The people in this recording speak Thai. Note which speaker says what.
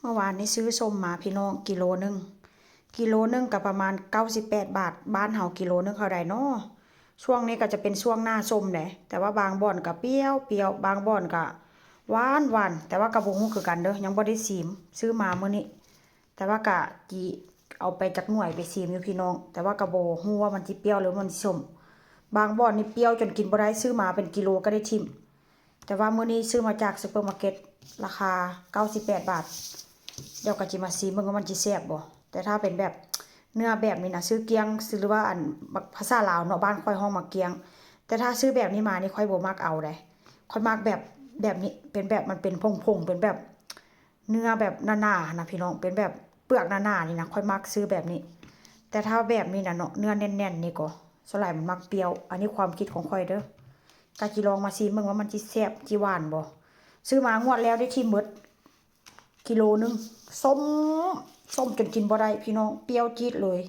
Speaker 1: เมื่อวานนี้ซื้อส้มมาพี่น้องกิโลนึงกับประมาณ98 บาทบ้านเฮากิโลนึงเท่าใดเนาะช่วงนี้ก็จะเป็นช่วงหน้าส้มแหละแต่ว่าบางบ่อนก็เปรี้ยวเปรี้ยวบางบ่อนก็หวานหวานแต่ว่าก็บ่ฮู้คือกันเด้อยังบ่ได้ชิมซื้อมามื้อนี้แต่ว่าก็จิเอาไปจักหน่วยไปชิมอยู่พี่น้องแต่ว่าก็บ่ฮู้ว่ามันสิเปรี้ยวหรือมันสิส้มบางบ่อนนี่เปรี้ยวจนกินบ่ได้ซื้อมาเป็นกิโลก็ได้ชิมแต่ว่ามื้อนี้ซื้อมาจากซุปเปอร์มาร์เก็ตราคา98 บาทเดี๋ยวก็จิมาชิมเบิ่งว่ามันสิแซ่บบ่แต่ถ้าเป็นแบบเนื้อแบบนี้นะซื้อเกียงซื้อหรือว่าอันภาษาลาวเนาะบ้านค่อยฮ้องมาเกียงแต่ถ้าซื้อแบบนี้มานี่ค่อยบ่มักเอาเด้ค่อยมักแบบนี้เป็นแบบมันเป็นพงๆเป็นแบบเนื้อแบบหนาๆนะพี่น้องเป็นแบบเปลือกหนาๆนี่นะค่อยมักซื้อแบบนี้แต่ถ้าแบบนี้นะเนาะเนื้อแน่นๆนี่ก็ส่วนหลายมันมักเปรี้ยวอันนี้ความคิดของค่อยเด้อกะจิลองมาชิมเบิ่งว่ามันสิแซ่บสิหวานบ่ซื้อมางวดแล้วได้ชิมหมดกิโลนึงส้มจนกินบ่ได้พี่น้องเปรี้ยวจี๊ดเลย